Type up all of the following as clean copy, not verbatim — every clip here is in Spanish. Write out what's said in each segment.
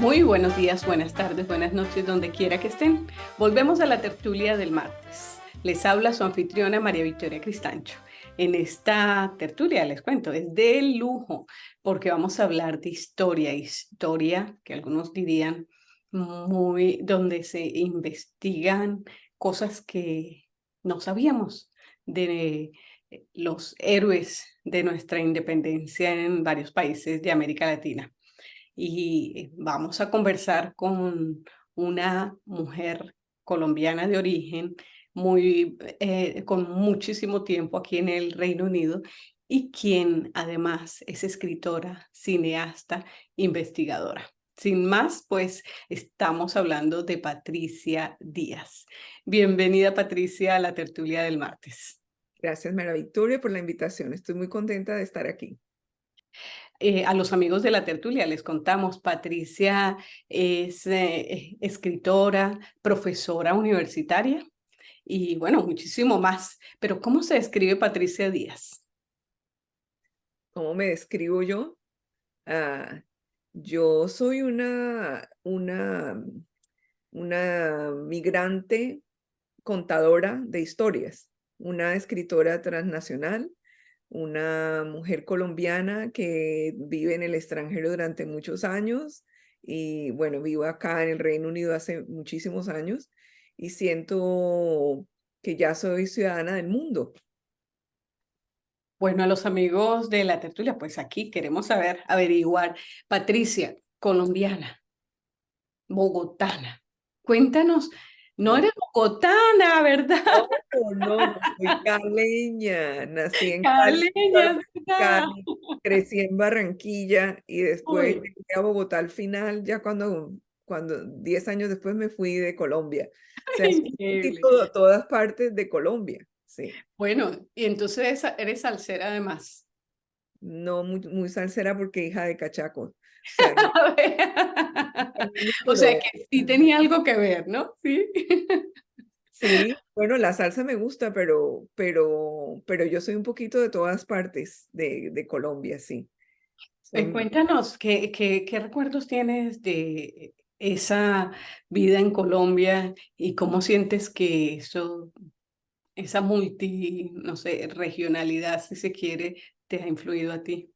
Muy buenos días, buenas tardes, buenas noches, donde quiera que estén. Volvemos a la tertulia del martes. Les habla su anfitriona María Victoria Cristancho. En esta tertulia, les cuento, es de lujo, porque vamos a hablar de historia que algunos dirían donde se investigan cosas que no sabíamos de los héroes de nuestra independencia en varios países de América Latina. Y vamos a conversar con una mujer colombiana de origen, con muchísimo tiempo aquí en el Reino Unido y quien además es escritora, cineasta, investigadora. Sin más, pues estamos hablando de Patricia Díaz. Bienvenida, Patricia, a la tertulia del martes. Gracias, María Victoria, por la invitación. Estoy muy contenta de estar aquí. A los amigos de la tertulia les contamos, Patricia es escritora, profesora universitaria y bueno, muchísimo más. Pero ¿cómo se describe Patricia Díaz? ¿Cómo me describo yo? Ah, yo soy una migrante contadora de historias, una escritora transnacional, una mujer colombiana que vive en el extranjero durante muchos años y bueno, vivo acá en el Reino Unido hace muchísimos años y siento que ya soy ciudadana del mundo. Bueno, a los amigos de la tertulia, pues aquí queremos saber, averiguar. Patricia, colombiana, bogotana. Cuéntanos, no No, eres bogotana, ¿verdad? no, soy caleña. Nací en Cali, Caleña, actualmente en ¿verdad? Cali, crecí en Barranquilla y después Uy, llegué a Bogotá al final, ya cuando 10 años después me fui de Colombia. O sea, soy un increíble. poquito de todas partes de Colombia, sí. Bueno, y entonces eres salsera además. No muy salsera porque hija de cachaco. O sea, A ver. O sea pero que sí tenía algo que ver, ¿no? Sí. sí, bueno, la salsa me gusta, pero yo soy un poquito de todas partes de Colombia, sí. Soy, Cuéntanos, ¿qué recuerdos tienes de esa vida en Colombia y cómo sientes que esa no sé, regionalidad, si se quiere, te ha influido a ti?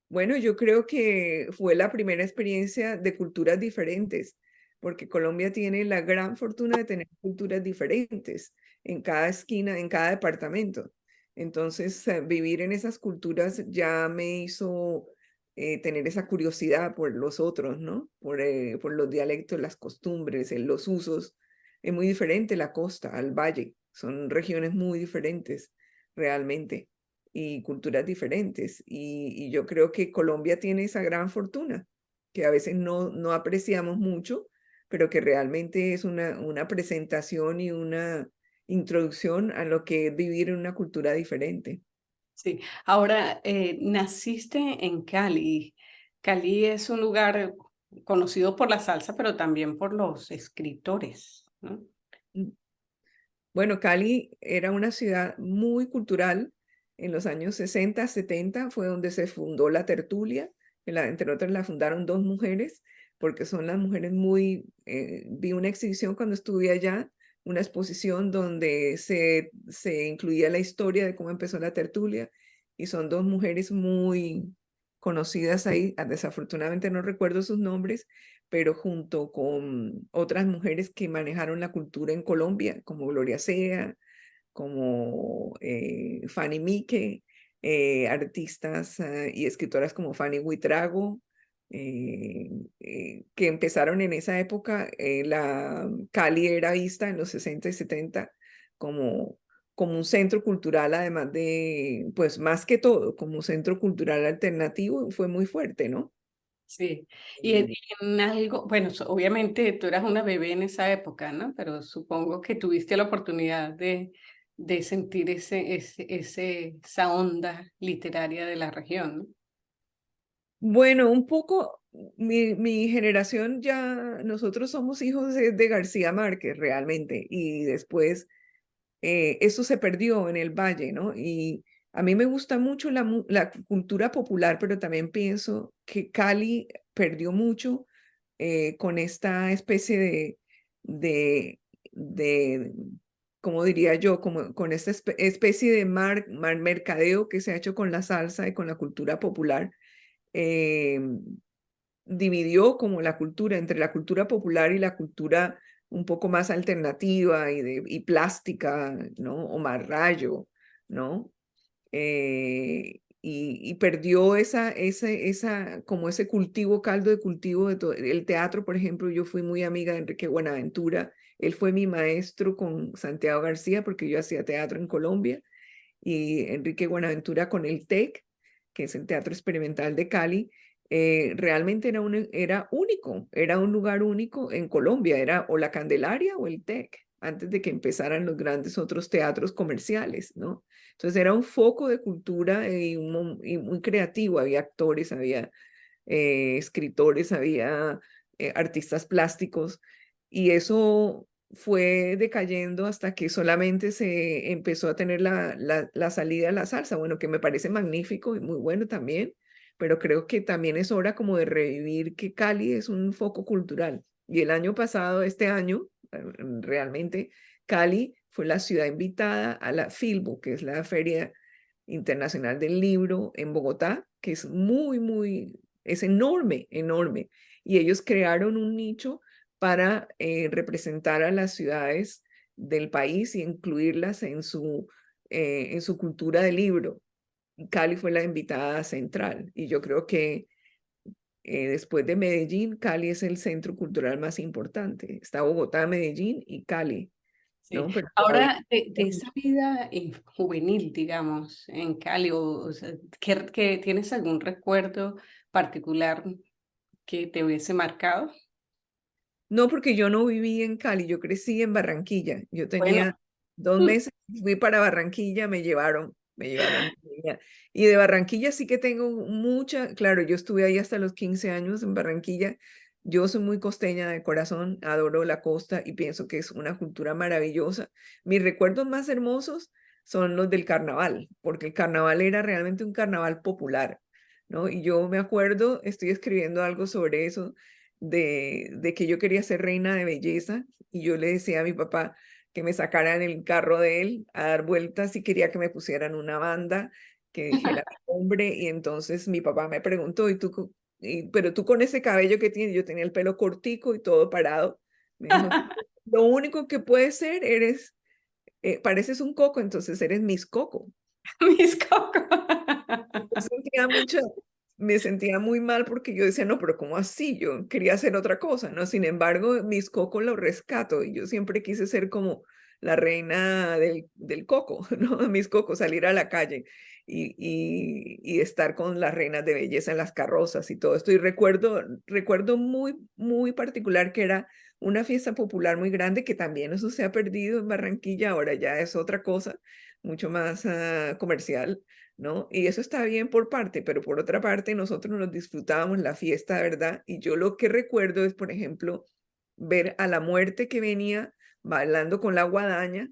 bueno, yo creo que fue la primera experiencia de culturas diferentes, porque Colombia tiene la gran fortuna de tener culturas diferentes en cada esquina, en cada departamento. Entonces, vivir en esas culturas ya me hizo tener esa curiosidad por los otros, ¿no? Por los dialectos, las costumbres, los usos. Es muy diferente la costa al valle. Son regiones muy diferentes realmente y culturas diferentes. Y yo creo que Colombia tiene esa gran fortuna, que a veces no apreciamos mucho, pero que realmente es una presentación y una introducción a lo que es vivir en una cultura diferente. Sí. Ahora, naciste en Cali. Cali es un lugar conocido por la salsa, pero también por los escritores, ¿no? Mm, Bueno, Cali era una ciudad muy cultural. En los años 60, 70 fue donde se fundó la tertulia, que entre otras la fundaron dos mujeres, porque son las mujeres vi una exhibición cuando estuve allá, una exposición donde se incluía la historia de cómo empezó la tertulia, y son dos mujeres muy conocidas ahí. Desafortunadamente no recuerdo sus nombres, pero junto con otras mujeres que manejaron la cultura en Colombia, como Gloria Sea, como Fanny Mique, artistas y escritoras como Fanny Huitrago, eh, que empezaron en esa época. La Cali era vista en los 60 y 70 como, como un centro cultural, además de, pues más que todo, como un centro cultural alternativo, fue muy fuerte, ¿no? Sí. Y en algo, bueno, obviamente tú eras una bebé en esa época, ¿no? Pero supongo que tuviste la oportunidad de sentir esa onda literaria de la región, ¿no? Bueno, un poco, mi generación ya, nosotros somos hijos de García Márquez realmente, y después eso se perdió en el Valle, ¿no? Y a mí me gusta mucho la cultura popular, pero también pienso que Cali perdió mucho con esta especie de, ¿cómo diría yo? Como con esta especie de mercadeo que se ha hecho con la salsa y con la cultura popular. Dividió como la cultura entre la cultura popular y la cultura un poco más alternativa y plástica, ¿no? O más rayo, ¿no? Y perdió como ese cultivo, caldo de cultivo de todo. El teatro, por ejemplo, yo fui muy amiga de Enrique Buenaventura. Él fue mi maestro con Santiago García porque yo hacía teatro en Colombia y Enrique Buenaventura con el TEC, que es el Teatro Experimental de Cali. Realmente era único, era un lugar único en Colombia, era o la Candelaria o el TEC, antes de que empezaran los grandes otros teatros comerciales, ¿no? Entonces era un foco de cultura y muy creativo, había actores, había escritores, había artistas plásticos, y eso fue decayendo hasta que solamente se empezó a tener la salida de la salsa, bueno, que me parece magnífico y muy bueno también, pero creo que también es hora como de revivir que Cali es un foco cultural. Y el año pasado, este año, realmente Cali fue la ciudad invitada a la Filbo, que es la Feria Internacional del Libro en Bogotá, que es es enorme, enorme. Y ellos crearon un nicho para representar a las ciudades del país y incluirlas en su cultura de libro. Cali fue la invitada central y yo creo que después de Medellín, Cali es el centro cultural más importante. Está Bogotá, Medellín y Cali, Sí. ¿no? Pero todavía... Ahora, de esa vida juvenil, digamos, en Cali, o sea, que tienes algún recuerdo particular que te hubiese marcado? No, porque yo no viví en Cali, yo crecí en Barranquilla. Yo Bueno, tenía 2 meses, fui para Barranquilla, me llevaron de niña. Y de Barranquilla sí que tengo claro, yo estuve ahí hasta los 15 años en Barranquilla. Yo soy muy costeña de corazón, adoro la costa y pienso que es una cultura maravillosa. Mis recuerdos más hermosos son los del carnaval, porque el carnaval era realmente un carnaval popular, ¿no? Y yo me acuerdo, estoy escribiendo algo sobre eso de que yo quería ser reina de belleza y yo le decía a mi papá que me sacaran el carro de él a dar vueltas y quería que me pusieran una banda que dijera mi nombre y entonces mi papá me preguntó, pero tú con ese cabello que tienes, yo tenía el pelo cortico y todo parado, me dijo, lo único que puedes ser pareces un coco, entonces eres Miss Coco. mis cocos. Yo sentía mucho, me sentía muy mal porque yo decía, no, pero ¿cómo así? Yo quería hacer otra cosa, ¿no? Sin embargo, mis cocos los rescato y yo siempre quise ser como la reina del coco, ¿no? Mis cocos, salir a la calle y estar con las reinas de belleza en las carrozas y todo esto. Y recuerdo muy, muy particular que era una fiesta popular muy grande, que también eso se ha perdido en Barranquilla, ahora ya es otra cosa, mucho más comercial, ¿no? Y eso está bien por parte, pero por otra parte nosotros nos disfrutábamos la fiesta, ¿verdad? Y yo lo que recuerdo es, por ejemplo, ver a la muerte que venía bailando con la guadaña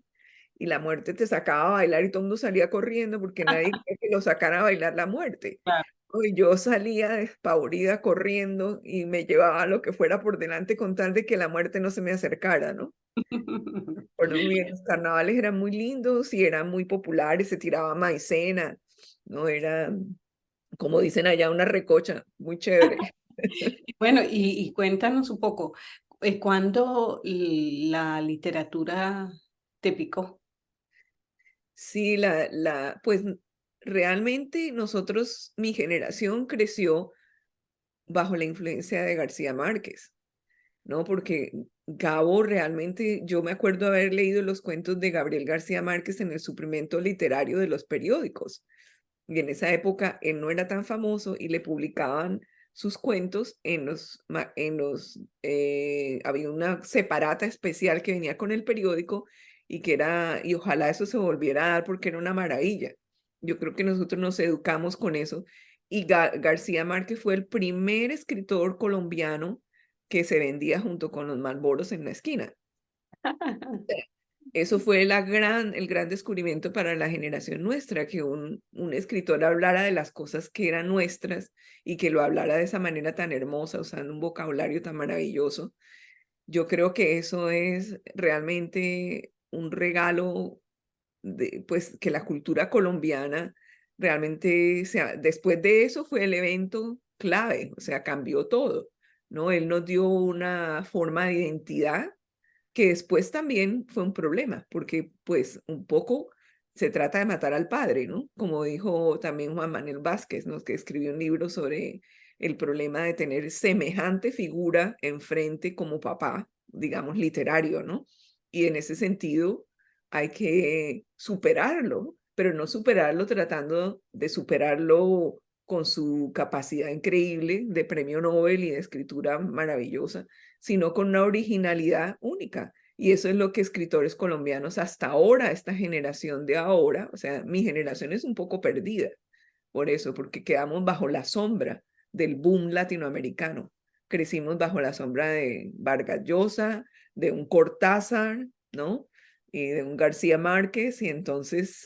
y la muerte te sacaba a bailar y todo el mundo salía corriendo porque nadie quería que lo sacara a bailar la muerte. Claro. ¿No? Y yo salía despavorida corriendo y me llevaba lo que fuera por delante con tal de que la muerte no se me acercara, ¿no? Recuerdo muy bien, los carnavales eran muy lindos y eran muy populares, se tiraba maicena, ¿no? Era, como dicen allá, una recocha muy chévere. Bueno, y cuéntanos un poco, ¿cuándo la literatura te picó? Sí, pues realmente nosotros, mi generación creció bajo la influencia de García Márquez, ¿no? Porque Gabo realmente, yo me acuerdo haber leído los cuentos de Gabriel García Márquez en el suplemento literario de los periódicos. Y en esa época él no era tan famoso y le publicaban sus cuentos había una separata especial que venía con el periódico y ojalá eso se volviera a dar porque era una maravilla. Yo creo que nosotros nos educamos con eso. Y García Márquez fue el primer escritor colombiano que se vendía junto con los Malboros en la esquina. Eso fue el gran descubrimiento para la generación nuestra, que un escritor hablara de las cosas que eran nuestras y que lo hablara de esa manera tan hermosa, usando un vocabulario tan maravilloso. Yo creo que eso es realmente un regalo pues que la cultura colombiana realmente, después de eso fue el evento clave, o sea, cambió todo, ¿no? Él nos dio una forma de identidad que después también fue un problema, porque pues un poco se trata de matar al padre, ¿no? Como dijo también Juan Manuel Vázquez, ¿no? Que escribió un libro sobre el problema de tener semejante figura enfrente como papá, digamos, literario, ¿no? Y en ese sentido hay que superarlo, pero no superarlo tratando de superarlo con su capacidad increíble de premio Nobel y de escritura maravillosa, sino con una originalidad única. Y eso es lo que escritores colombianos hasta ahora, esta generación de ahora, o sea, mi generación es un poco perdida por eso, porque quedamos bajo la sombra del boom latinoamericano. Crecimos bajo la sombra de Vargas Llosa, de un Cortázar, ¿no? Y de un García Márquez, y entonces,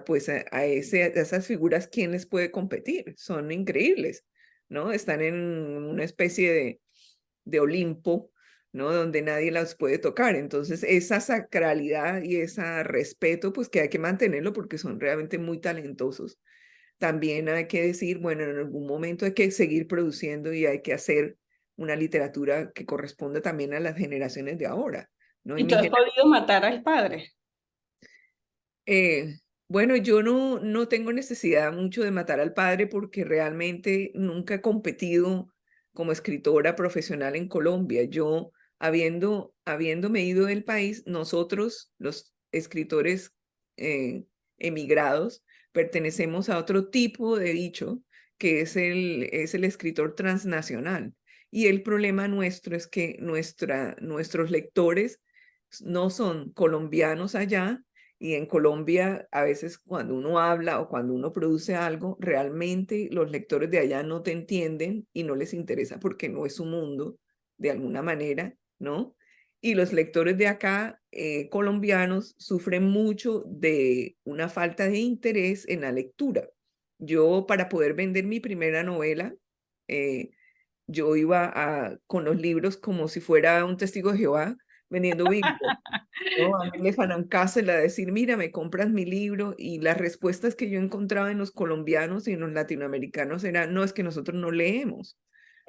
pues a esas figuras, ¿quién les puede competir? Son increíbles, ¿no? Están en una especie de Olimpo, ¿no? Donde nadie las puede tocar. Entonces, esa sacralidad y ese respeto, pues que hay que mantenerlo porque son realmente muy talentosos. También hay que decir, bueno, en algún momento hay que seguir produciendo y hay que hacer una literatura que corresponda también a las generaciones de ahora, ¿no? Y ¿Y tú has podido matar al padre? Eh, bueno, yo no tengo necesidad mucho de matar al padre porque realmente nunca he competido como escritora profesional en Colombia. Yo, habiéndome ido del país, nosotros, los escritores emigrados, pertenecemos a otro tipo de dicho que es el escritor transnacional. Y el problema nuestro es que nuestros lectores no son colombianos allá, y en Colombia, a veces cuando uno habla o cuando uno produce algo, realmente los lectores de allá no te entienden y no les interesa porque no es su mundo, de alguna manera, ¿no? Y los lectores de acá, colombianos, sufren mucho de una falta de interés en la lectura. Yo, para poder vender mi primera novela, eh, yo iba con los libros como si fuera un testigo de Jehová vendiendo Biblia, ¿no? A mí me Casa a decir, mira, me compras mi libro, y las respuestas que yo encontraba en los colombianos y en los latinoamericanos eran, no, es que nosotros no leemos,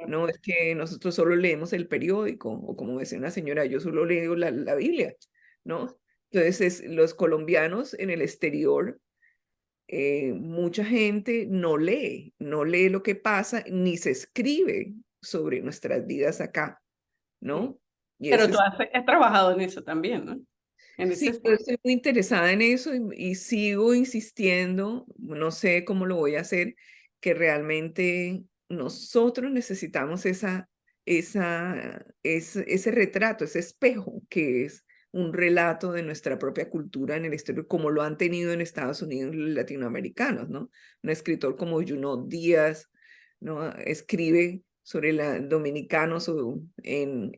no, es que nosotros solo leemos el periódico, o como decía una señora, yo solo leo la Biblia, ¿no? Entonces, los colombianos en el exterior, mucha gente no lee lo que pasa, ni se escribe sobre nuestras vidas acá, ¿no? Y Pero ese tú es. has trabajado en eso también, ¿no? En ese Sí, yo estoy muy interesada en eso y sigo insistiendo, no sé cómo lo voy a hacer, que realmente nosotros necesitamos ese retrato, ese espejo que es un relato de nuestra propia cultura en el exterior, como lo han tenido en Estados Unidos los latinoamericanos, ¿no? Un escritor como Junot Díaz, ¿no? Escribe sobre dominicanos en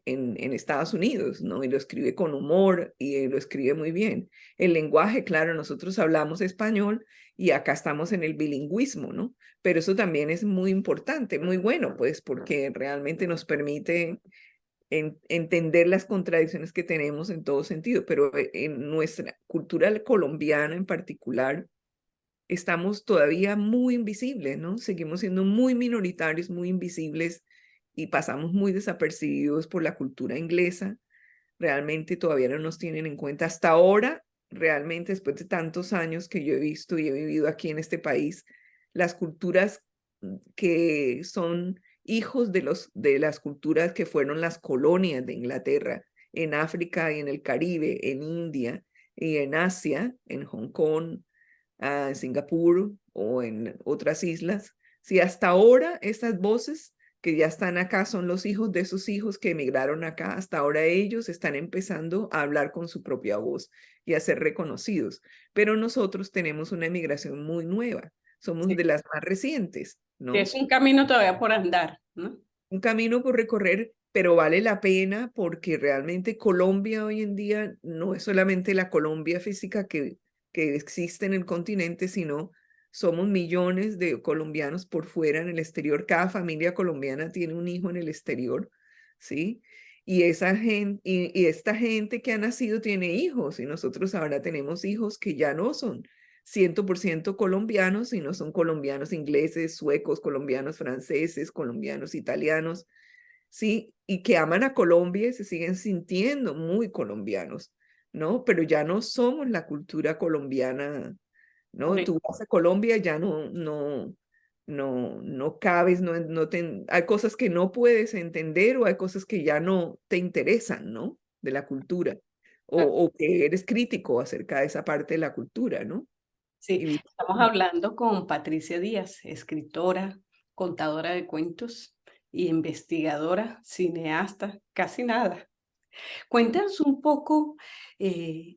Estados Unidos, ¿no? Y lo escribe con humor y lo escribe muy bien. El lenguaje, claro, nosotros hablamos español y acá estamos en el bilingüismo, ¿no? Pero eso también es muy importante, muy bueno, pues, porque realmente nos permite entender las contradicciones que tenemos en todo sentido, pero en nuestra cultura colombiana en particular, estamos todavía muy invisibles, ¿no? Seguimos siendo muy minoritarios, muy invisibles y pasamos muy desapercibidos por la cultura inglesa. Realmente todavía no nos tienen en cuenta hasta ahora, realmente después de tantos años que yo he visto y he vivido aquí en este país, las culturas que son hijos de las culturas que fueron las colonias de Inglaterra en África y en el Caribe, en India y en Asia, en Hong Kong, en Singapur o en otras islas. Si hasta ahora estas voces que ya están acá son los hijos de esos hijos que emigraron acá, hasta ahora ellos están empezando a hablar con su propia voz y a ser reconocidos. Pero nosotros tenemos una emigración muy nueva, somos sí, de las más recientes, es ¿no? un camino todavía por andar, ¿no? Un camino por recorrer pero vale la pena porque realmente Colombia hoy en día no es solamente la Colombia física que existe en el continente, sino somos millones de colombianos por fuera en el exterior. Cada familia colombiana tiene un hijo en el exterior, ¿sí? Y esa gente, y esta gente que ha nacido tiene hijos, y nosotros ahora tenemos hijos que ya no son 100% colombianos, sino son colombianos ingleses, suecos, colombianos franceses, colombianos italianos, ¿sí? Y que aman a Colombia y se siguen sintiendo muy colombianos, ¿no? Pero ya no somos la cultura colombiana, Por ¿no? e- Tú vas a Colombia, ya no cabes, hay cosas que no puedes entender o hay cosas que ya no te interesan, ¿no? De la cultura. O que eres crítico acerca de esa parte de la cultura, ¿no? Sí, Y estamos hablando con Patricia Díaz, escritora, contadora de cuentos y investigadora, cineasta, casi nada. Cuéntanos un poco, eh,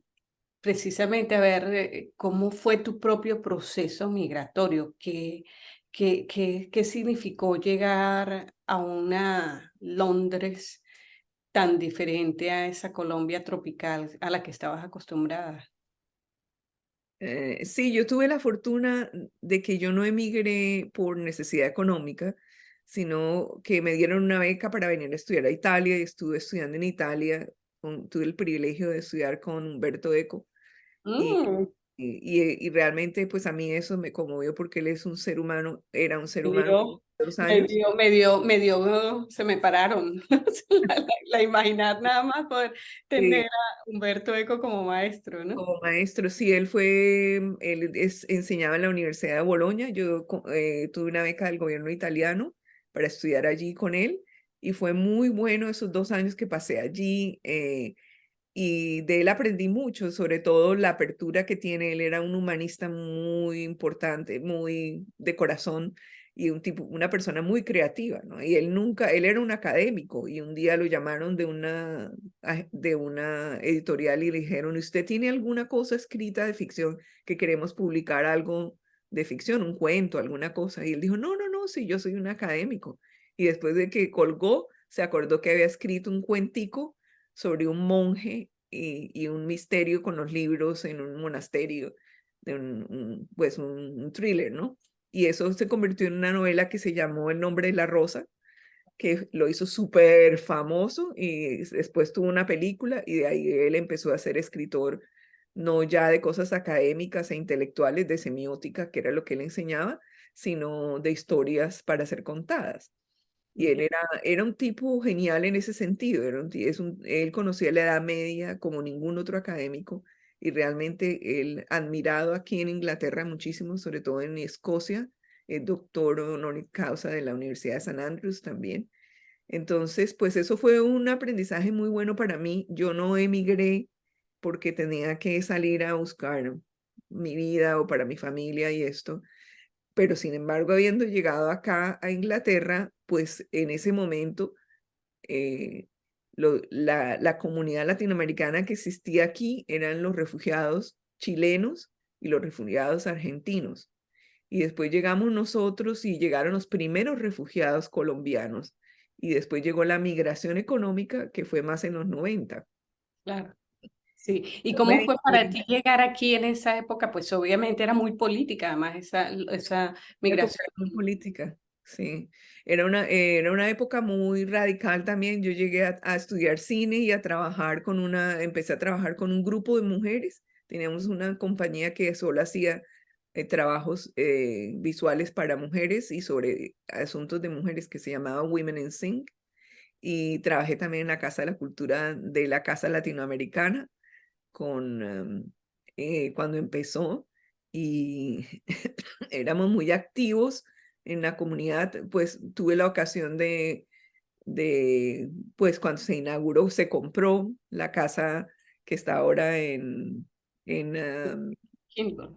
precisamente, a ver, cómo fue tu propio proceso migratorio, qué significó llegar a una Londres tan diferente a esa Colombia tropical a la que estabas acostumbrada. Sí, yo tuve la fortuna de que yo no emigré por necesidad económica, sino que me dieron una beca para venir a estudiar a Italia y estuve estudiando en Italia. Tuve el privilegio de estudiar con Humberto Eco y, Mm, y realmente pues a mí eso me conmovió porque él es un ser humano, era un ser me humano dio, de 2 años. se me pararon la imaginar nada más poder tener Sí, a Humberto Eco como maestro, ¿no? como maestro, sí, él enseñaba en la Universidad de Bolonia. Yo tuve una beca del gobierno italiano para estudiar allí con él y fue muy bueno esos 2 años que pasé allí. Y de él aprendí mucho, sobre todo la apertura que tiene. Él era un humanista muy importante, muy de corazón y una persona muy creativa, ¿no? Y él era un académico y un día lo llamaron de una editorial y le dijeron, ¿usted tiene alguna cosa escrita de ficción que queremos publicar algo de ficción, un cuento, alguna cosa? Y él dijo, no, no, no, sí, yo soy un académico. Y después de que colgó, se acordó que había escrito un cuentico sobre un monje y un misterio con los libros en un monasterio, de pues un thriller, ¿no? Y eso se convirtió en una novela que se llamó El nombre de la rosa, que lo hizo súper famoso y después tuvo una película y de ahí él empezó a ser escritor, no ya de cosas académicas e intelectuales, de semiótica, que era lo que él enseñaba, sino de historias para ser contadas. Y él era un tipo genial en ese sentido. Él conocía la Edad Media como ningún otro académico y realmente él admirado aquí en Inglaterra muchísimo, sobre todo en Escocia, doctor honoris causa de la Universidad de San Andrews también. Entonces, pues eso fue un aprendizaje muy bueno para mí. Yo no emigré porque tenía que salir a buscar mi vida o para mi familia y esto, pero sin embargo, habiendo llegado acá a Inglaterra, pues en ese momento eh, la comunidad latinoamericana que existía aquí eran los refugiados chilenos y los refugiados argentinos. Y después llegamos nosotros y llegaron los primeros refugiados colombianos. Y después llegó la migración económica, que fue más en los 90. Claro. Sí, ¿y Yo me cómo di fue para ti cuenta, llegar aquí en esa época? Pues obviamente era muy política, además esa la época migración. era muy política, sí. Era una época muy radical también. Yo llegué a estudiar cine y empecé a trabajar con un grupo de mujeres. Teníamos una compañía que solo hacía trabajos visuales para mujeres y sobre asuntos de mujeres que se llamaba Women in Sync. Y trabajé también en la Casa de la Cultura de la Casa Latinoamericana cuando empezó y éramos muy activos en la comunidad. Pues tuve la ocasión pues cuando se inauguró, se compró la casa que está ahora en, um, Kimball.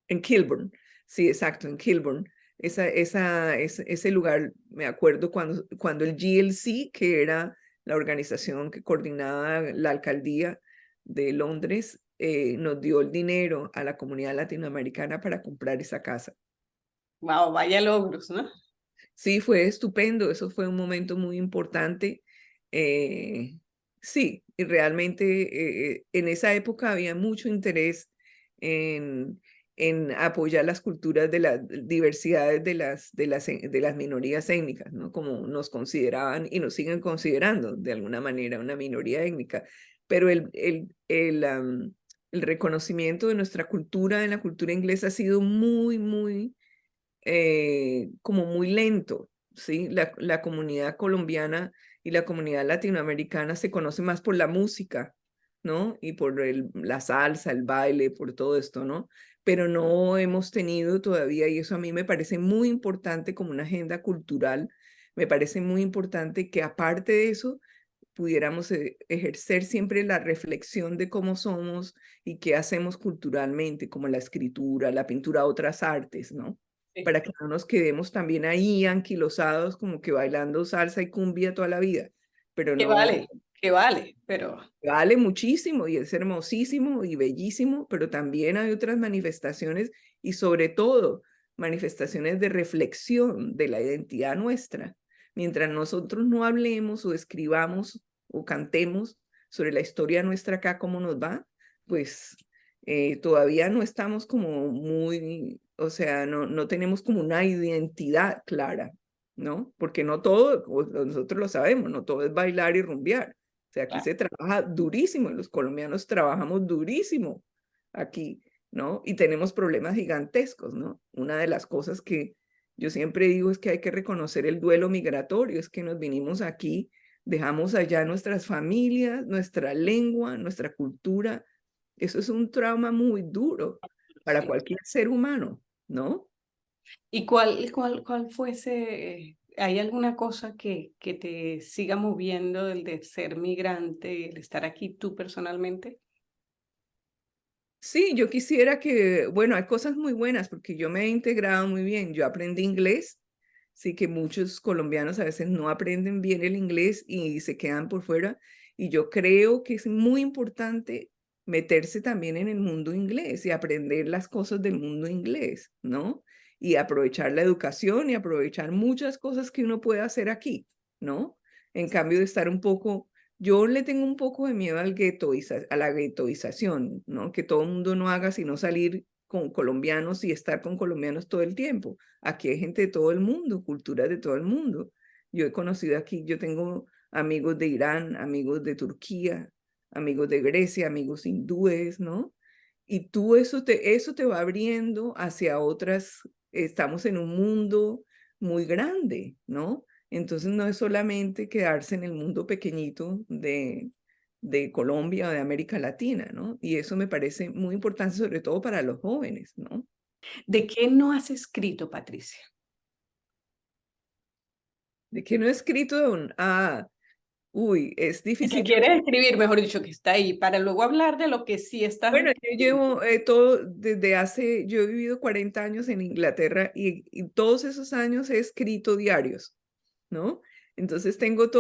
en Kilburn. Sí, exacto, en Kilburn. Ese lugar, me acuerdo cuando el GLC, que era la organización que coordinaba la alcaldía de Londres, nos dio el dinero a la comunidad latinoamericana para comprar esa casa. Wow, vaya logros, ¿no? Sí, fue estupendo, eso fue un momento muy importante. Sí, y realmente en esa época había mucho interés en, en apoyar las culturas de las diversidades de las minorías étnicas, ¿no? Como nos consideraban y nos siguen considerando de alguna manera una minoría étnica. Pero el reconocimiento de nuestra cultura en la cultura inglesa ha sido muy como muy lento, ¿sí? La comunidad colombiana y la comunidad latinoamericana se conoce más por la música, ¿no? Y por la salsa, el baile, por todo esto, ¿no? Pero no hemos tenido todavía, y eso a mí me parece muy importante como una agenda cultural, me parece muy importante que aparte de eso, pudiéramos ejercer siempre la reflexión de cómo somos y qué hacemos culturalmente, como la escritura, la pintura, otras artes, ¿no? Sí. Para que no nos quedemos también ahí anquilosados como que bailando salsa y cumbia toda la vida, pero no, Que vale, pero vale muchísimo y es hermosísimo y bellísimo, pero también hay otras manifestaciones y sobre todo manifestaciones de reflexión de la identidad nuestra. Mientras nosotros no hablemos o escribamos o cantemos sobre la historia nuestra acá, cómo nos va, pues todavía no estamos como muy, o sea, no tenemos como una identidad clara, ¿no? Porque no todo, nosotros lo sabemos, no todo es bailar y rumbear. O sea, aquí claro. se trabaja durísimo, los colombianos trabajamos durísimo aquí, ¿no? Y tenemos problemas gigantescos, ¿no? Una de las cosas que yo siempre digo es que hay que reconocer el duelo migratorio, es que nos vinimos aquí, dejamos allá nuestras familias, nuestra lengua, nuestra cultura. Eso es un trauma muy duro para Sí. cualquier ser humano, ¿no? ¿Y cuál fuese, hay alguna cosa que te siga moviendo del de ser migrante, el estar aquí tú personalmente? Sí, yo quisiera que, bueno, hay cosas muy buenas porque yo me he integrado muy bien. Yo aprendí inglés, sí que muchos colombianos a veces no aprenden bien el inglés y se quedan por fuera. Y yo creo que es muy importante meterse también en el mundo inglés y aprender las cosas del mundo inglés, ¿no? Y aprovechar la educación y aprovechar muchas cosas que uno puede hacer aquí, ¿no? En cambio de estar un poco yo le tengo un poco de miedo a la guetoización, ¿no? Que todo el mundo no haga sino salir con colombianos y estar con colombianos todo el tiempo. Aquí hay gente de todo el mundo, culturas de todo el mundo. Yo he conocido aquí, yo tengo amigos de Irán, amigos de Turquía, amigos de Grecia, amigos hindúes, ¿no? Y tú eso te va abriendo hacia otras, estamos en un mundo muy grande, ¿no? Entonces no es solamente quedarse en el mundo pequeñito de Colombia o de América Latina, ¿no? Y eso me parece muy importante, sobre todo para los jóvenes, ¿no? ¿De qué no has escrito, Patricia? De que no he escrito uy, es Y que difícil. Yo, quieres escribir, mejor dicho, que está ahí, para luego hablar de lo que sí estás bueno, yo escribiendo. llevo yo he vivido 40 años en Inglaterra y todos esos años he escrito diarios, ¿no? Entonces tengo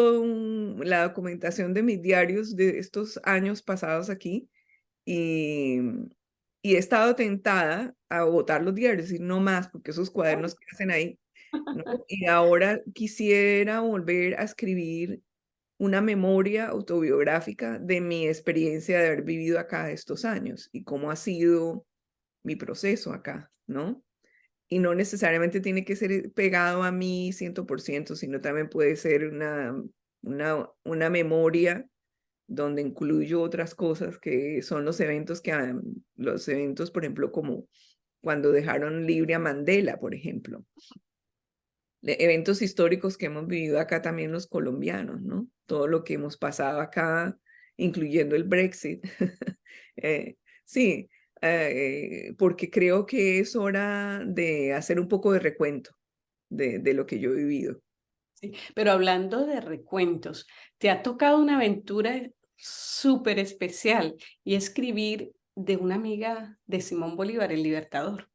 la documentación de mis diarios de estos años pasados aquí y, y he estado tentada a botar los diarios y no más, porque esos cuadernos que hacen ahí, ¿no? Y ahora quisiera volver a escribir una memoria autobiográfica de mi experiencia de haber vivido acá estos años y cómo ha sido mi proceso acá, ¿no? Y no necesariamente tiene que ser pegado a mí 100%, sino también puede ser una memoria donde incluyo otras cosas que son los eventos los eventos, por ejemplo, como cuando dejaron libre a Mandela, por ejemplo. Eventos históricos que hemos vivido acá también los colombianos, ¿no? Todo lo que hemos pasado acá, incluyendo el Brexit. Sí, porque creo que es hora de hacer un poco de recuento de lo que yo he vivido. Sí, pero hablando de recuentos, te ha tocado una aventura súper especial y escribir de una amiga de Simón Bolívar, el Libertador,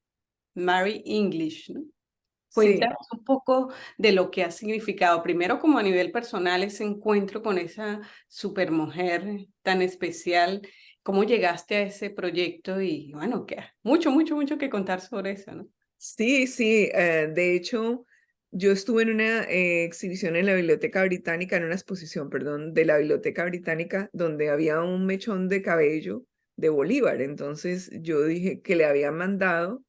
Mary English, ¿no? Sí, Cuéntanos un poco de lo que ha significado, primero como a nivel personal, ese encuentro con esa supermujer tan especial, cómo llegaste a ese proyecto y bueno, que mucho que contar sobre eso, ¿no? sí, sí. De hecho, Yo estuve en una exhibición en la Biblioteca Británica, en una exposición, perdón, de la Biblioteca Británica, donde había un mechón de cabello de Bolívar. Entonces yo dije que le había mandado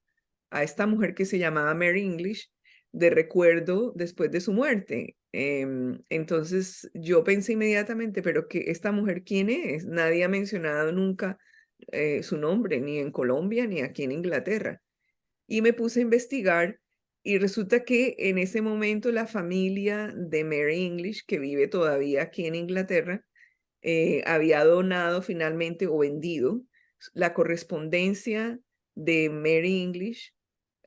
a esta mujer que se llamaba Mary English de recuerdo después de su muerte. Entonces yo pensé inmediatamente, pero que esta mujer, ¿quién es? Nadie ha mencionado nunca su nombre, ni en Colombia ni aquí en Inglaterra. Y me puse a investigar y resulta que en ese momento la familia de Mary English, que vive todavía aquí en Inglaterra, había donado finalmente o vendido la correspondencia de Mary English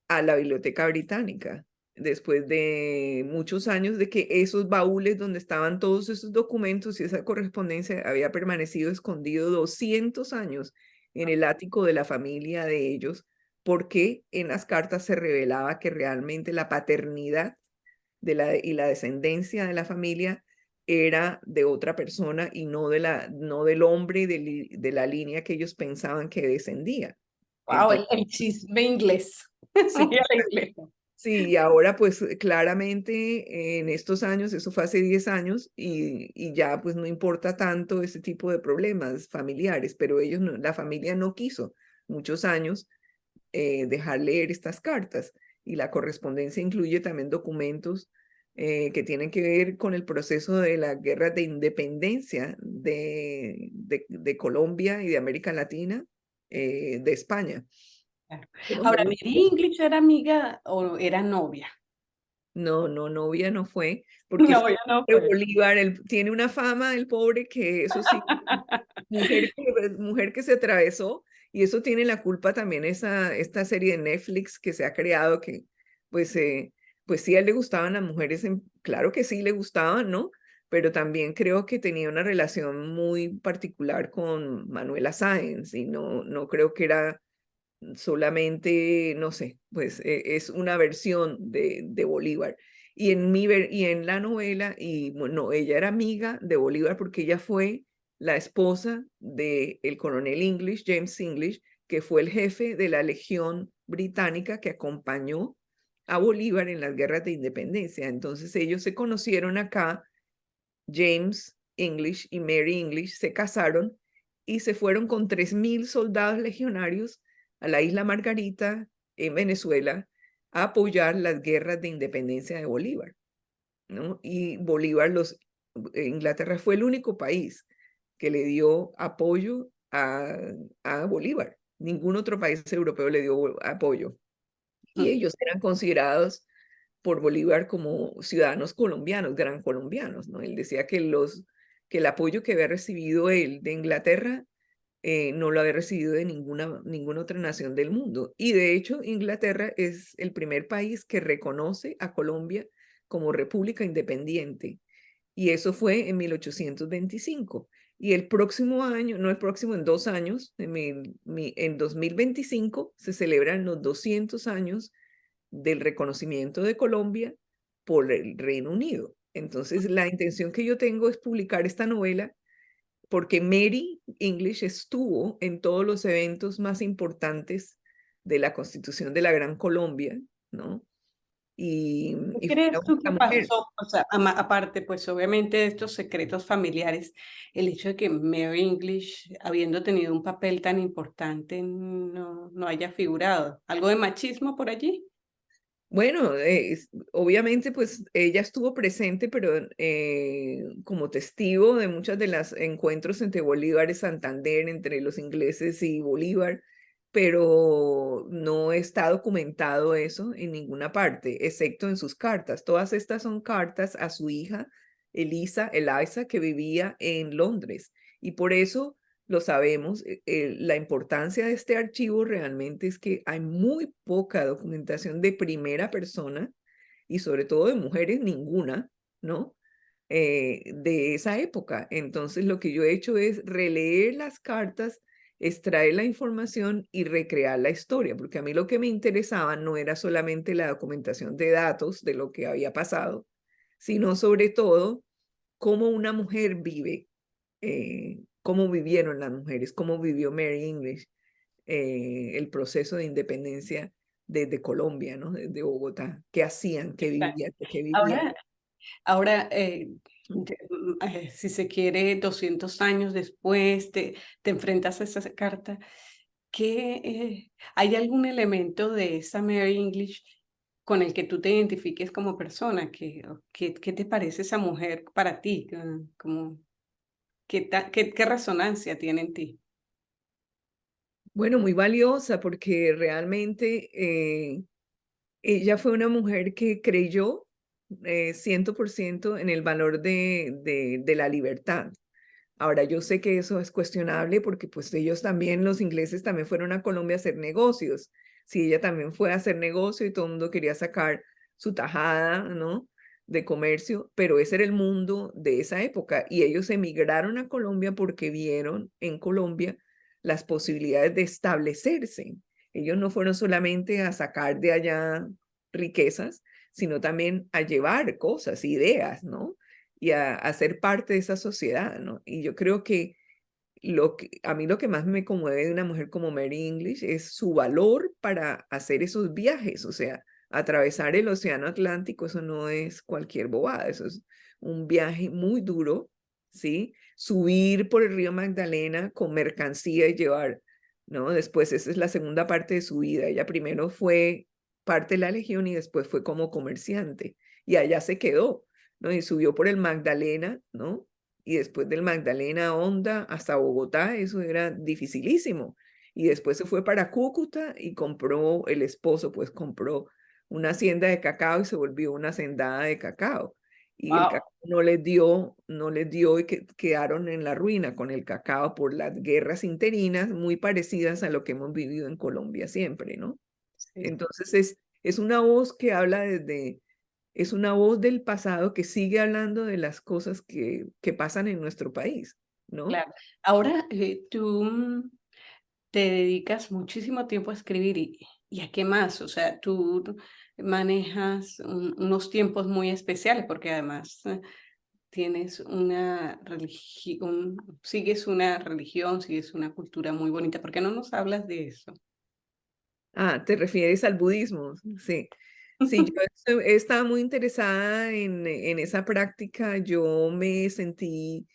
a la Biblioteca Británica, después de muchos años de que esos baúles donde estaban todos esos documentos y esa correspondencia había permanecido escondido 200 años en el ático de la familia de ellos, porque en las cartas se revelaba que realmente la paternidad y la descendencia de la familia era de otra persona y no del hombre de la línea que ellos pensaban que descendía. Wow, Entonces, el chisme inglés. Sí, el inglés. sí, y ahora pues claramente en estos años, eso fue hace 10 años y ya pues no importa tanto ese tipo de problemas familiares, pero ellos, la familia no quiso muchos años dejar leer estas cartas y la correspondencia incluye también documentos que tienen que ver con el proceso de la guerra de independencia de Colombia y de América Latina, de España. Claro. Fueron Ahora, varios. ¿Mary English era amiga o era novia? No, no, novia no fue, porque es No, que ya no el fue. Bolívar tiene una fama, el pobre, que eso sí, mujer que se atravesó, y eso tiene la culpa también esta serie de Netflix que se ha creado, que pues, pues sí, a él le gustaban las mujeres, claro que sí le gustaban, ¿no? Pero también creo que tenía una relación muy particular con Manuela Sáenz, y no creo que era solamente, no sé, pues es una versión de Bolívar. Y en la novela, y bueno, ella era amiga de Bolívar porque ella fue la esposa del coronel English, James English, que fue el jefe de la Legión Británica que acompañó a Bolívar en las guerras de independencia. Entonces ellos se conocieron acá, James English y Mary English se casaron y se fueron con 3.000 soldados legionarios a la isla Margarita en Venezuela a apoyar las guerras de independencia de Bolívar, ¿no? Y Inglaterra fue el único país que le dio apoyo a Bolívar. Ningún otro país europeo le dio apoyo. Y ellos eran considerados por Bolívar como ciudadanos colombianos, gran colombianos, ¿no? Él decía que el apoyo que había recibido él de Inglaterra no lo había recibido de ninguna otra nación del mundo. Y de hecho, Inglaterra es el primer país que reconoce a Colombia como república independiente. Y eso fue en 1825. Y el próximo año, no el próximo, en 2 años, en 2025, se celebran los 200 años del reconocimiento de Colombia por el Reino Unido. Entonces, la intención que yo tengo es publicar esta novela porque Mary English estuvo en todos los eventos más importantes de la Constitución de la Gran Colombia, ¿no? ¿Qué Y fue la crees tú que única mujer. pasó? O sea, aparte, pues obviamente de estos secretos familiares, el hecho de que Mary English, habiendo tenido un papel tan importante, no haya figurado. ¿Algo de machismo por allí? Bueno, obviamente pues ella estuvo presente, pero como testigo de muchos de los encuentros entre Bolívar y Santander, entre los ingleses y Bolívar, pero no está documentado eso en ninguna parte, excepto en sus cartas. Todas estas son cartas a su hija, Eliza, que vivía en Londres. Y por eso lo sabemos, la importancia de este archivo realmente es que hay muy poca documentación de primera persona y sobre todo de mujeres, ninguna, ¿no? De esa época. Entonces lo que yo he hecho es releer las cartas, extraer la información y recrear la historia, porque a mí lo que me interesaba no era solamente la documentación de datos de lo que había pasado, sino sobre todo cómo una mujer vive, cómo vivieron las mujeres, cómo vivió Mary English el proceso de independencia desde Colombia, ¿no? Desde Bogotá. ¿Qué hacían? ¿Qué Exacto. vivían? ¿De qué vivían? Ahora, si se quiere, 200 años después, te enfrentas a esa carta. ¿Hay algún elemento de esa Mary English con el que tú te identifiques como persona? ¿Qué te parece esa mujer para ti? Como, ¿qué resonancia tiene en ti? Bueno, muy valiosa porque realmente ella fue una mujer que creyó 100% en el valor de la libertad. Ahora, yo sé que eso es cuestionable porque pues ellos también, los ingleses también fueron a Colombia a hacer negocios. Sí, ella también fue a hacer negocio y todo el mundo quería sacar su tajada, ¿no? De comercio, pero ese era el mundo de esa época y ellos emigraron a Colombia porque vieron en Colombia las posibilidades de establecerse. Ellos no fueron solamente a sacar de allá riquezas, sino también a llevar cosas, ideas, ¿no? Y a ser parte de esa sociedad, ¿no? Y yo creo que a mí lo que más me conmueve de una mujer como Mary English es su valor para hacer esos viajes, o sea, atravesar el océano Atlántico, eso no es cualquier bobada, eso es un viaje muy duro, ¿sí? Subir por el río Magdalena con mercancía y llevar, ¿no? Después, esa es la segunda parte de su vida. Ella primero fue parte de la Legión y después fue como comerciante y allá se quedó, ¿no? Y subió por el Magdalena, ¿no? Y después del Magdalena Honda hasta Bogotá, eso era dificilísimo. Y después se fue para Cúcuta y compró, el esposo pues compró una hacienda de cacao y se volvió una hacendada de cacao. Y el Wow, cacao no les dio y quedaron en la ruina con el cacao por las guerras interinas muy parecidas a lo que hemos vivido en Colombia siempre, ¿no? sí, Entonces es una voz que habla desde, es una voz del pasado que sigue hablando de las cosas que pasan en nuestro país, ¿no? claro. Ahora, tú te dedicas muchísimo tiempo a escribir y ¿a qué más? O sea, tú manejas unos tiempos muy especiales porque además tienes una religión, sigues una cultura muy bonita. ¿Por qué no nos hablas de eso? Ah, ¿te refieres al budismo? Sí. Sí, yo he estado muy interesada en esa práctica. Yo me sentí,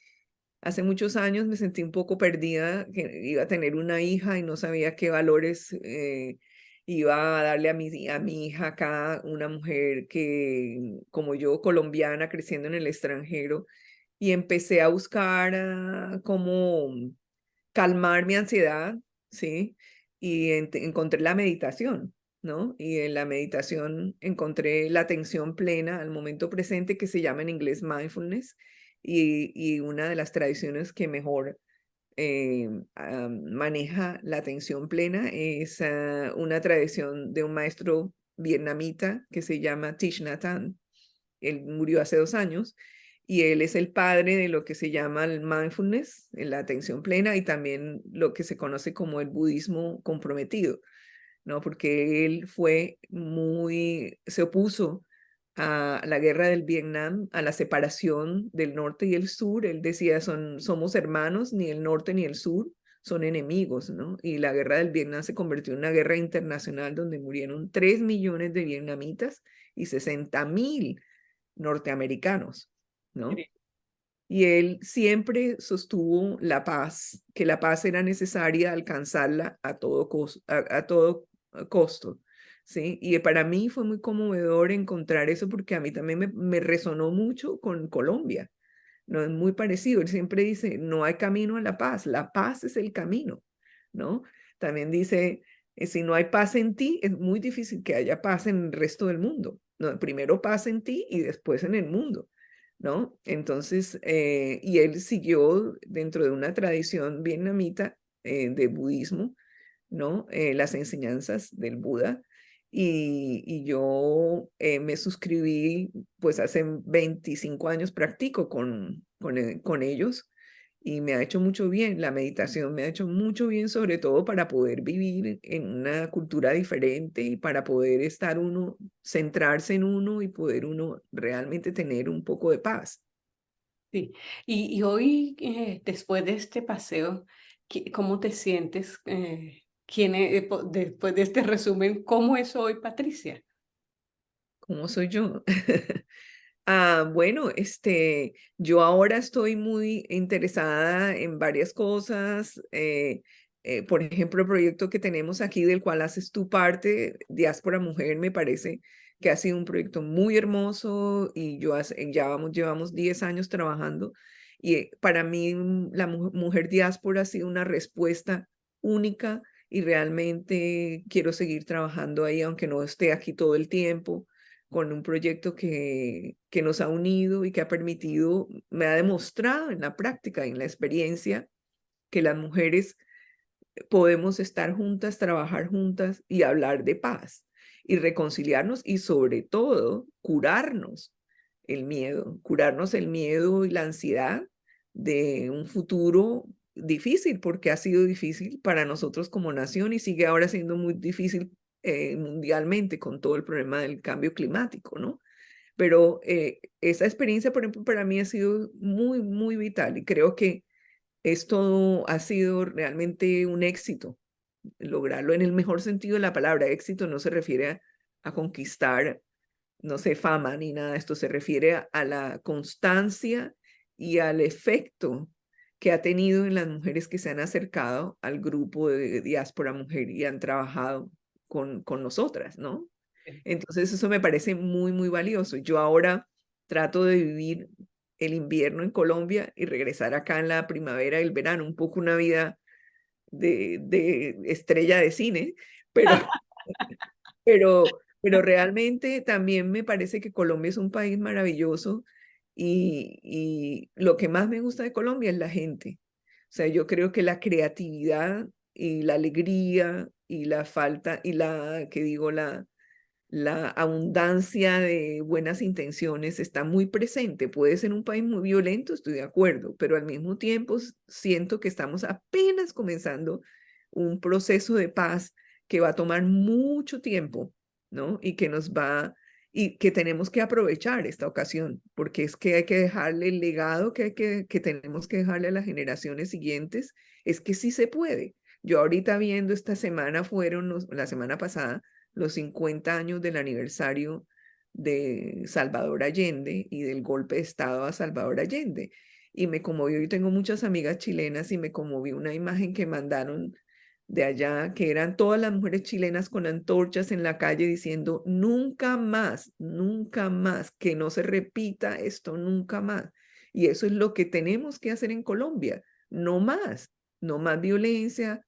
hace muchos años me sentí un poco perdida, que iba a tener una hija y no sabía qué valores iba a darle a mi hija acá, una mujer que, como yo, colombiana, creciendo en el extranjero, y empecé a buscar cómo calmar mi ansiedad, ¿sí? Y encontré la meditación, ¿no? Y en la meditación encontré la atención plena al momento presente, que se llama en inglés mindfulness, y una de las tradiciones que mejor maneja la atención plena es una tradición de un maestro vietnamita que se llama Thich Nhat Hanh. Él murió hace 2 años y él es el padre de lo que se llama el mindfulness, la atención plena, y también lo que se conoce como el budismo comprometido, ¿no? Porque él se opuso a la guerra del Vietnam, a la separación del norte y el sur. Él decía, somos hermanos, ni el norte ni el sur son enemigos, ¿no? Y la guerra del Vietnam se convirtió en una guerra internacional donde murieron 3 millones de vietnamitas y 60.000 norteamericanos, ¿no? Y él siempre sostuvo la paz, que la paz era necesaria alcanzarla a todo costo, ¿sí? Y para mí fue muy conmovedor encontrar eso porque a mí también me resonó mucho con Colombia, ¿no? Es muy parecido. Él siempre dice, no hay camino a la paz es el camino, ¿no? También dice, si no hay paz en ti, es muy difícil que haya paz en el resto del mundo, ¿no? Primero paz en ti y después en el mundo, ¿no? Entonces, y él siguió dentro de una tradición vietnamita de budismo, ¿no? Las enseñanzas del Buda. Y yo me suscribí, pues hace 25 años practico con ellos y me ha hecho mucho bien. La meditación me ha hecho mucho bien, sobre todo para poder vivir en una cultura diferente y para poder estar uno, centrarse en uno y poder uno realmente tener un poco de paz. Sí. Y hoy, después de este paseo, ¿cómo te sientes? después de este resumen, ¿cómo es hoy Patricia? ¿Cómo soy yo? Bueno, yo ahora estoy muy interesada en varias cosas. Por ejemplo, el proyecto que tenemos aquí, del cual haces tu parte, Diáspora Mujer, me parece que ha sido un proyecto muy hermoso y llevamos 10 años trabajando. Y para mí, la mujer diáspora ha sido una respuesta única y realmente quiero seguir trabajando ahí, aunque no esté aquí todo el tiempo, con un proyecto que nos ha unido y que ha permitido, me ha demostrado en la práctica y en la experiencia que las mujeres podemos estar juntas, trabajar juntas y hablar de paz y reconciliarnos y sobre todo curarnos el miedo y la ansiedad de un futuro difícil, porque ha sido difícil para nosotros como nación y sigue ahora siendo muy difícil mundialmente con todo el problema del cambio climático, ¿no? Pero esa experiencia, por ejemplo, para mí ha sido muy, muy vital y creo que esto ha sido realmente un éxito, lograrlo en el mejor sentido de la palabra. Éxito no se refiere a conquistar, no sé, fama ni nada. Esto se refiere a la constancia y al efecto que ha tenido en las mujeres que se han acercado al grupo de Diáspora Mujer y han trabajado con nosotras, ¿no? Entonces eso me parece muy, muy valioso. Yo ahora trato de vivir el invierno en Colombia y regresar acá en la primavera y el verano, un poco una vida de estrella de cine, pero, pero realmente también me parece que Colombia es un país maravilloso y lo que más me gusta de Colombia es la gente. O sea, yo creo que la creatividad y la alegría y la falta y la abundancia de buenas intenciones está muy presente. Puede ser un país muy violento, estoy de acuerdo, pero al mismo tiempo siento que estamos apenas comenzando un proceso de paz que va a tomar mucho tiempo, ¿no? Y que tenemos que aprovechar esta ocasión, porque es que hay que dejarle el legado que tenemos que dejarle a las generaciones siguientes, es que sí se puede. Yo ahorita viendo esta semana la semana pasada, los 50 años del aniversario de Salvador Allende y del golpe de Estado a Salvador Allende. Y me conmovió, yo tengo muchas amigas chilenas y me conmovió una imagen que mandaron de allá, que eran todas las mujeres chilenas con antorchas en la calle diciendo, nunca más, que no se repita esto, nunca más. Y eso es lo que tenemos que hacer en Colombia, no más violencia,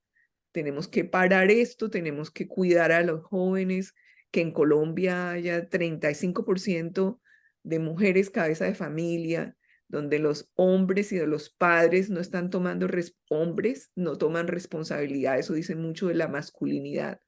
tenemos que parar esto, tenemos que cuidar a los jóvenes, que en Colombia haya 35% de mujeres cabeza de familia, donde los hombres y de los padres no están tomando, hombres no toman responsabilidad. Eso dice mucho de la masculinidad,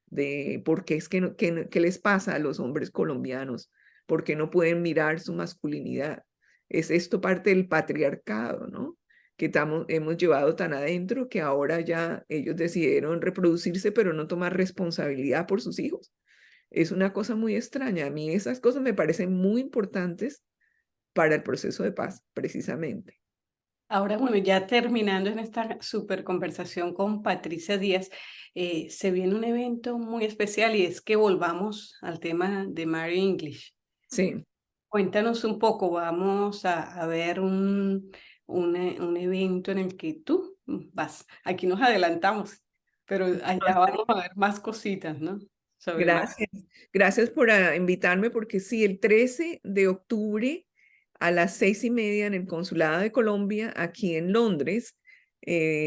de por qué es que, qué les pasa a los hombres colombianos, por qué no pueden mirar su masculinidad. Es esto parte del patriarcado, ¿no? Que hemos llevado tan adentro que ahora ya ellos decidieron reproducirse, pero no tomar responsabilidad por sus hijos. Es una cosa muy extraña. A mí esas cosas me parecen muy importantes para el proceso de paz, precisamente. Ahora, bueno, ya terminando en esta super conversación con Patricia Díaz, se viene un evento muy especial y es que volvamos al tema de Mary English. Sí. Cuéntanos un poco, vamos a ver un evento en el que tú vas. Aquí nos adelantamos, pero allá vamos a ver más cositas, ¿no? Sobre Mary. Gracias. Gracias por invitarme, porque sí, el 13 de octubre a las 6:30 en el Consulado de Colombia, aquí en Londres,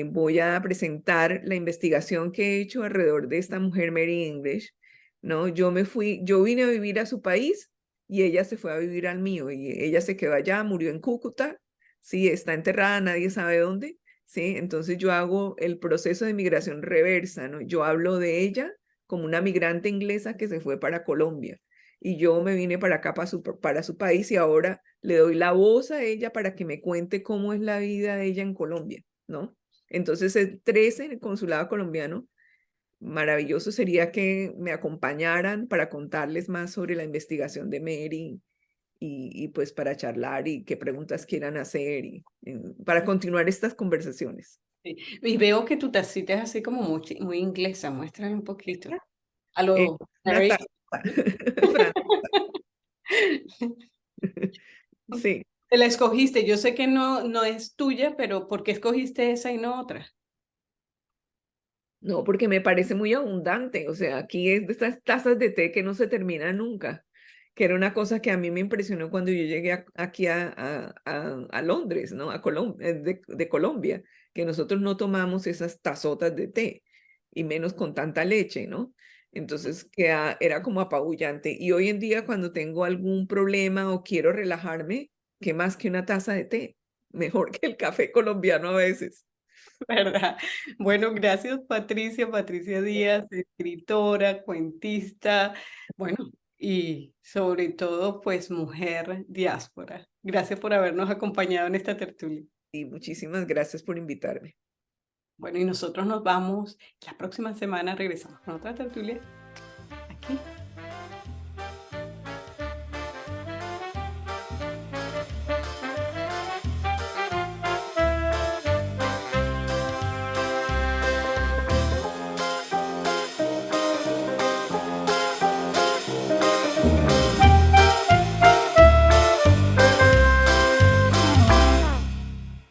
voy a presentar la investigación que he hecho alrededor de esta mujer Mary English, ¿no? Yo vine a vivir a su país y ella se fue a vivir al mío y ella se quedó allá, murió en Cúcuta, sí, está enterrada, nadie sabe dónde, sí, entonces yo hago el proceso de migración reversa, ¿no? Yo hablo de ella como una migrante inglesa que se fue para Colombia. Y yo me vine para acá, para su país, y ahora le doy la voz a ella para que me cuente cómo es la vida de ella en Colombia, ¿no? Entonces, el 13 en el consulado colombiano, maravilloso sería que me acompañaran para contarles más sobre la investigación de Mary y pues para charlar y qué preguntas quieran hacer y para continuar estas conversaciones. Sí. Y veo que tu tacita es así como muy, muy inglesa, muéstrame un poquito. A Es lo una Harry. taza francesa. Sí. Te la escogiste, yo sé que no es tuya, pero ¿por qué escogiste esa y no otra? No, porque me parece muy abundante. O sea, aquí es de estas tazas de té que no se terminan nunca, que era una cosa que a mí me impresionó cuando yo llegué aquí a Londres, ¿no? A Colombia, de Colombia, que nosotros no tomamos esas tazotas de té, y menos con tanta leche, ¿no? Entonces, que era como apabullante. Y hoy en día, cuando tengo algún problema o quiero relajarme, ¿qué más que una taza de té? Mejor que el café colombiano a veces. ¿Verdad? Bueno, gracias Patricia, Patricia Díaz, escritora, cuentista, bueno, y sobre todo, pues mujer diáspora. Gracias por habernos acompañado en esta tertulia. Y muchísimas gracias por invitarme. Bueno, y nosotros nos vamos la próxima semana, regresamos con otra tertulia aquí